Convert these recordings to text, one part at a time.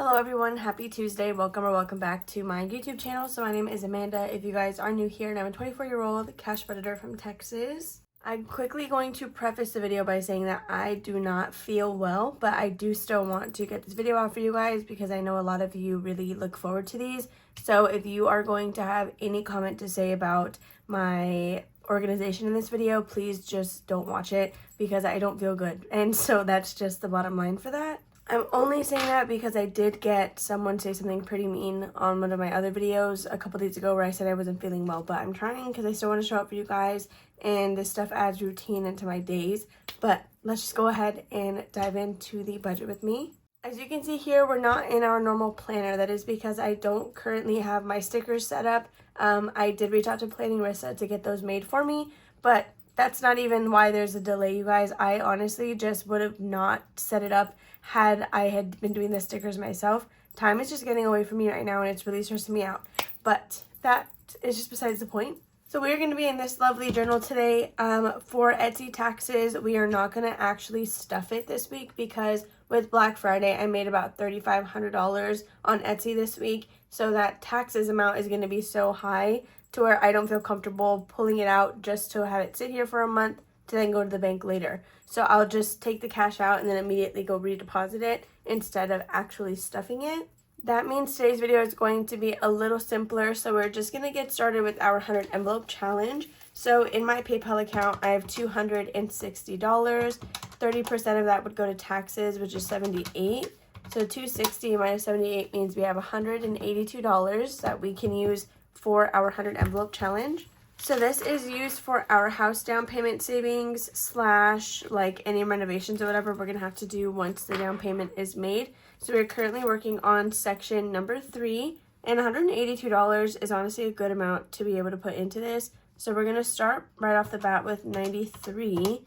Hello everyone, happy Tuesday. Welcome back to my YouTube channel. So my name is Amanda if you guys are new here, and I'm a 24-year-old cash budgeter from Texas. I'm quickly going to preface the video by saying that I do not feel well, but I do still want to get this video out for you guys because I know a lot of you really look forward to these. So if you are going to have any comment to say about my organization in this video, please just don't watch it because I don't feel good. And so that's just the bottom line for that. I'm only saying that because I did get someone say something pretty mean on one of my other videos a couple days ago where I said I wasn't feeling well, but I'm trying because I still want to show up for you guys, and this stuff adds routine into my days. But let's just go ahead and dive into the budget with me. As you can see here, we're not in our normal planner. That is because I don't currently have my stickers set up. I did reach out to Planning Rissa to get those made for me, but that's not even why there's a delay, you guys. I honestly just would have not set it up had I had been doing the stickers myself. Time is just getting away from me right now, and it's really stressing me out. But that is just besides the point. So we're going to be in this lovely journal today. For Etsy taxes, we are not going to actually stuff it this week because with Black Friday, I made about $3,500 on Etsy this week. So that taxes amount is going to be so high to where I don't feel comfortable pulling it out just to have it sit here for a month to then go to the bank later. So I'll just take the cash out and then immediately go redeposit it instead of actually stuffing it. That means today's video is going to be a little simpler. So we're just going to get started with our 100 envelope challenge. So in my PayPal account, I have $260. 30% of that would go to taxes, which is $78. So 260 minus 78 means we have $182 that we can use for our 100 envelope challenge. So this is used for our house down payment savings / like any renovations or whatever we're going to have to do once the down payment is made. So we're currently working on section number 3, and $182 is honestly a good amount to be able to put into this. So we're going to start right off the bat with 93,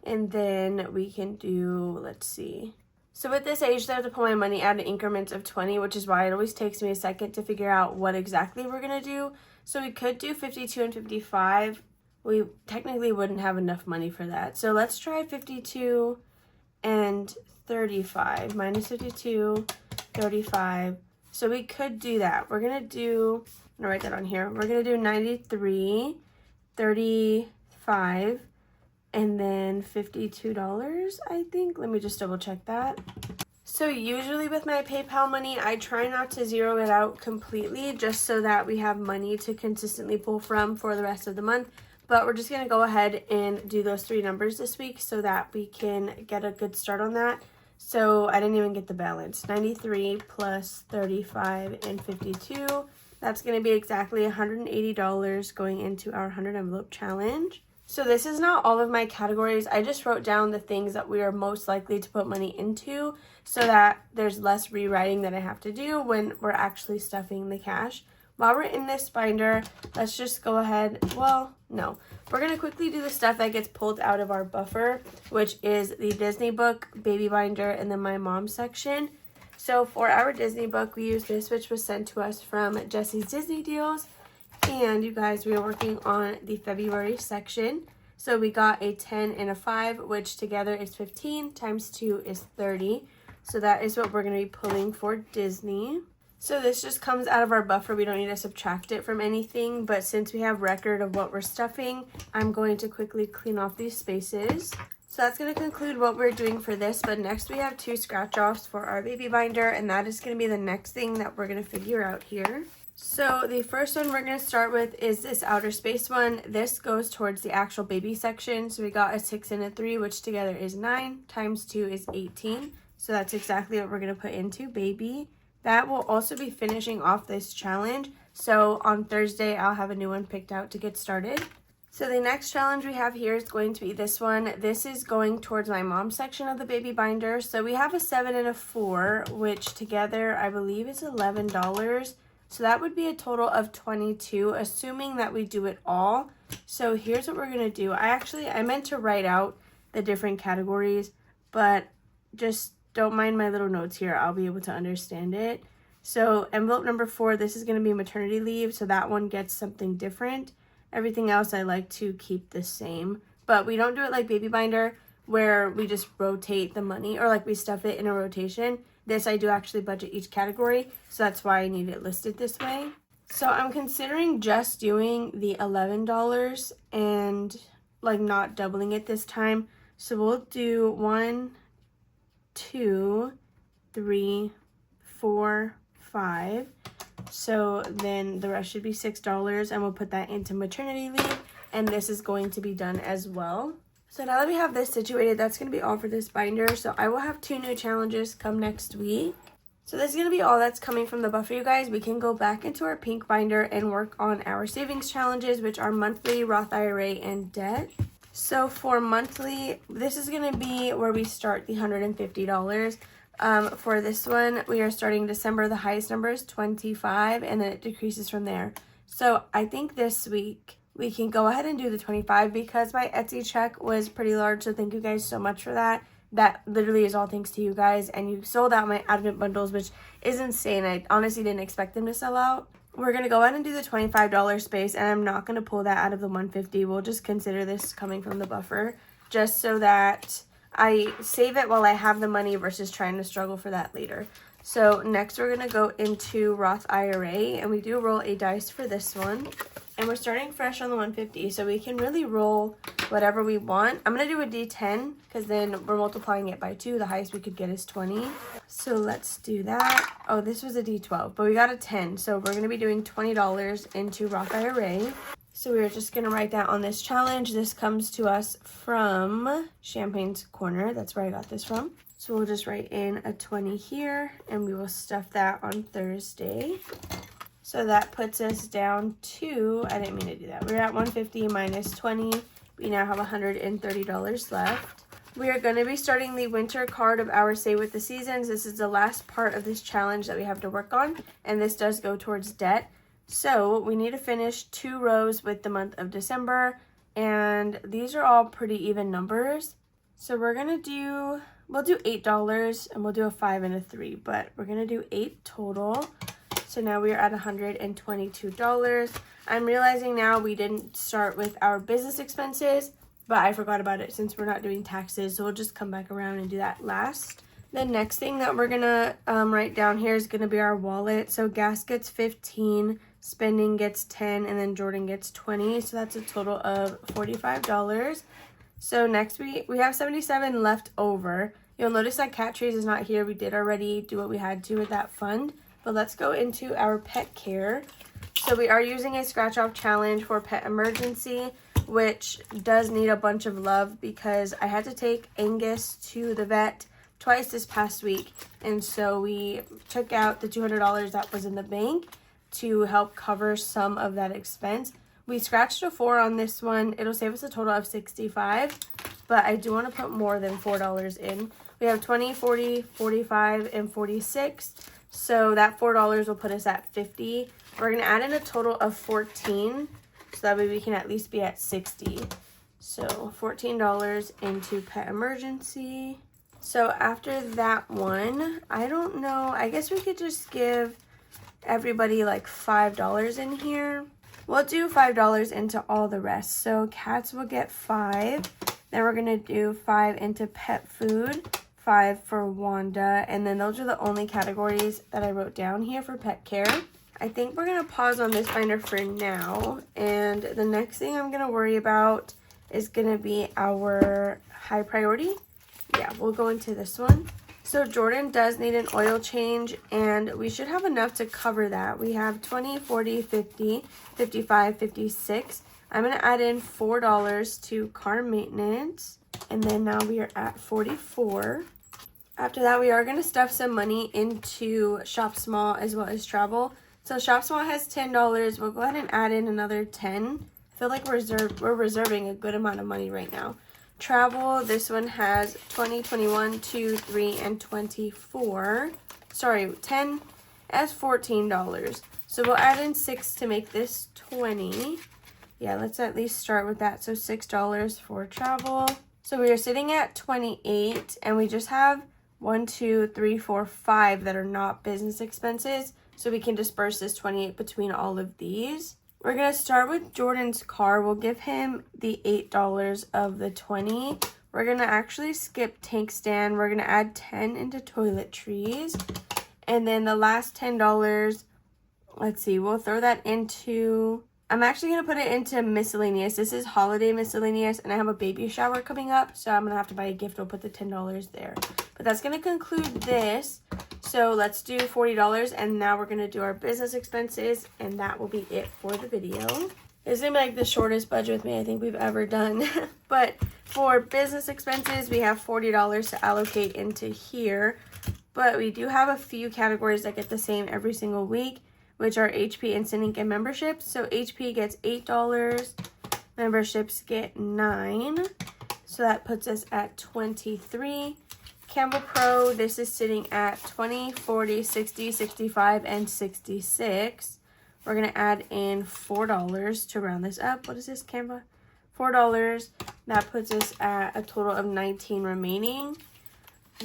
and then we can do, let's see. So with this, I usually have to pull my money out in increments of 20, which is why it always takes me a second to figure out what exactly we're going to do. So we could do 52 and 55. We technically wouldn't have enough money for that. So let's try 52 and 35. Minus 52, 35. So we could do that. We're going to do, I'm going to write that on here. We're going to do 93, 35, and then $52, I think. Let me just double check that. So usually with my PayPal money, I try not to zero it out completely just so that we have money to consistently pull from for the rest of the month. But we're just going to go ahead and do those 3 numbers this week so that we can get a good start on that. So I didn't even get the balance. 93 plus 35 and 52. That's going to be exactly $180 going into our 100 envelope challenge. So this is not all of my categories. I just wrote down the things that we are most likely to put money into so that there's less rewriting that I have to do when we're actually stuffing the cash. While we're in this binder, let's just go ahead. Well, no. We're going to quickly do the stuff that gets pulled out of our buffer, which is the Disney book, baby binder, and then my mom section. So for our Disney book, we use this, which was sent to us from Jesse's Disney Deals. And you guys, we are working on the February section. So we got a 10 and a 5, which together is 15, times 2 is 30. So that is what we're going to be pulling for Disney. So this just comes out of our buffer. We don't need to subtract it from anything. But since we have record of what we're stuffing, I'm going to quickly clean off these spaces. So that's going to conclude what we're doing for this. But next we have 2 scratch offs for our baby binder. And that is going to be the next thing that we're going to figure out here. So the first one we're going to start with is this outer space one. This goes towards the actual baby section. So we got a 6 and a 3, which together is 9, times 2 is 18. So that's exactly what we're going to put into baby. That will also be finishing off this challenge. So on Thursday, I'll have a new one picked out to get started. So the next challenge we have here is going to be this one. This is going towards my mom's section of the baby binder. So we have a 7 and a 4, which together I believe is $11. So that would be a total of 22, assuming that we do it all. So here's what we're going to do. I meant to write out the different categories, but just don't mind my little notes here. I'll be able to understand it. So envelope number 4, this is going to be maternity leave. So that one gets something different. Everything else I like to keep the same. But we don't do it like baby binder where we just rotate the money or like we stuff it in a rotation. this I do actually budget each category, so that's why I need it listed this way. So I'm considering just doing the $11 and like not doubling it this time. So we'll do 1, 2, 3, 4, 5. So then the rest should be $6, and we'll put that into maternity leave, and this is going to be done as well. So now that we have this situated, that's going to be all for this binder. So I will have 2 new challenges come next week. So this is going to be all that's coming from the buffer, you guys. We can go back into our pink binder and work on our savings challenges, which are monthly, Roth IRA, and debt. So for monthly, this is going to be where we start the $150. For this one, we are starting December. The highest number is 25, and then it decreases from there. So I think this week we can go ahead and do the 25 because my Etsy check was pretty large. So thank you guys so much for that. That literally is all thanks to you guys. And you sold out my Advent bundles, which is insane. I honestly didn't expect them to sell out. We're going to go ahead and do the $25 space, and I'm not going to pull that out of the $150. We'll just consider this coming from the buffer just so that I save it while I have the money versus trying to struggle for that later. So next we're going to go into Roth IRA, and we do roll a dice for this one. And we're starting fresh on the 150, so we can really roll whatever we want. I'm going to do a D10 because then we're multiplying it by 2. The highest we could get is 20. So let's do that. Oh, this was a D12, but we got a 10. So we're going to be doing $20 into Roth IRA. So we're just going to write that on this challenge. This comes to us from Champagne's Corner. That's where I got this from. So we'll just write in a 20 here, and we will stuff that on Thursday. So that puts us down to, I didn't mean to do that. We're at 150 minus 20. We now have $130 left. We are going to be starting the winter card of our Say With the Seasons. This is the last part of this challenge that we have to work on, and this does go towards debt. So we need to finish 2 rows with the month of December, and these are all pretty even numbers. So we're going to do, we'll do $8, and we'll do a 5 and a 3, but we're going to do 8 total. So now we are at $122. I'm realizing now we didn't start with our business expenses, but I forgot about it since we're not doing taxes. So we'll just come back around and do that last. The next thing that we're going to write down here is going to be our wallet. So gas gets 15, spending gets 10, and then Jordan gets 20. So that's a total of $45. So next we have 77 left over. You'll notice that Cat Trees is not here. We did already do what we had to with that fund. But let's go into our pet care. So we are using a scratch off challenge for pet emergency, which does need a bunch of love because I had to take Angus to the vet twice this past week. And so we took out the $200 that was in the bank to help cover some of that expense. We scratched a 4 on this one. It'll save us a total of $65, but I do want to put more than $4 in. We have 20, 40, 45, and 46. So that $4 will put us at $50. We're going to add in a total of 14, so that way we can at least be at 60. So $14 into pet emergency. So after that one, I don't know, I guess we could just give everybody like $5 in here. We'll do $5 into all the rest. So cats will get 5. Then we're going to do 5 into pet food. 5 for Wanda, and then those are the only categories that I wrote down here for pet care. I think we're going to pause on this binder for now, and the next thing I'm going to worry about is going to be our high priority. Yeah, we'll go into this one. So Jordan does need an oil change, and we should have enough to cover that. We have 20, 40, 50, 55, 56. I'm going to add in $4 to car maintenance. And then now we are at 44. After that, we are going to stuff some money into Shop Small as well as travel. So Shop Small has $10. We'll go ahead and add in another 10. I feel like we're reserving a good amount of money right now. Travel, this one has 20, 21, 2, 3, and 24. Sorry, 10 as $14. So we'll add in 6 to make this 20. Yeah, let's at least start with that. So $6 for travel. So we are sitting at 28, and we just have 1, 2, 3, 4, 5 that are not business expenses. So we can disperse this 28 between all of these. We're going to start with Jordan's car. We'll give him the $8 of the 20. We're going to actually skip tank stand. We're going to add 10 into toiletries. And then the last $10, let's see, we'll throw that into, I'm actually going to put it into miscellaneous. This is holiday miscellaneous, and I have a baby shower coming up, so I'm going to have to buy a gift. We'll put the $10 there. But that's going to conclude this. So let's do $40, and now we're going to do our business expenses, and that will be it for the video. This is going to be like the shortest budget with me I think we've ever done. But for business expenses, we have $40 to allocate into here. But we do have a few categories that get the same every single week, which are HP, Instant Ink, and memberships. So HP gets $8, memberships get $9. So that puts us at $23. Canva Pro, this is sitting at $20, $40, $60, $65, and $66. We're going to add in $4 to round this up. What is this, Canva? $4. That puts us at a total of $19 remaining.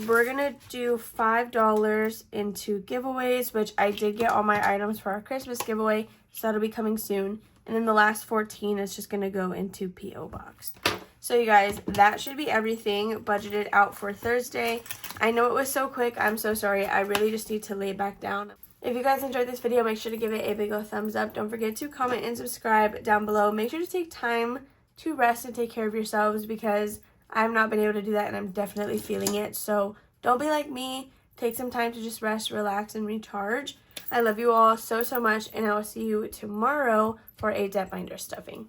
We're going to do $5 into giveaways, which I did get all my items for our Christmas giveaway, so that'll be coming soon. And then the last $14 is just going to go into P.O. Box. So you guys, that should be everything budgeted out for Thursday. I know it was so quick. I'm so sorry. I really just need to lay back down. If you guys enjoyed this video, make sure to give it a big old thumbs up. Don't forget to comment and subscribe down below. Make sure to take time to rest and take care of yourselves, because I've not been able to do that and I'm definitely feeling it. So don't be like me. Take some time to just rest, relax, and recharge. I love you all so, so much, and I will see you tomorrow for a debt binder stuffing.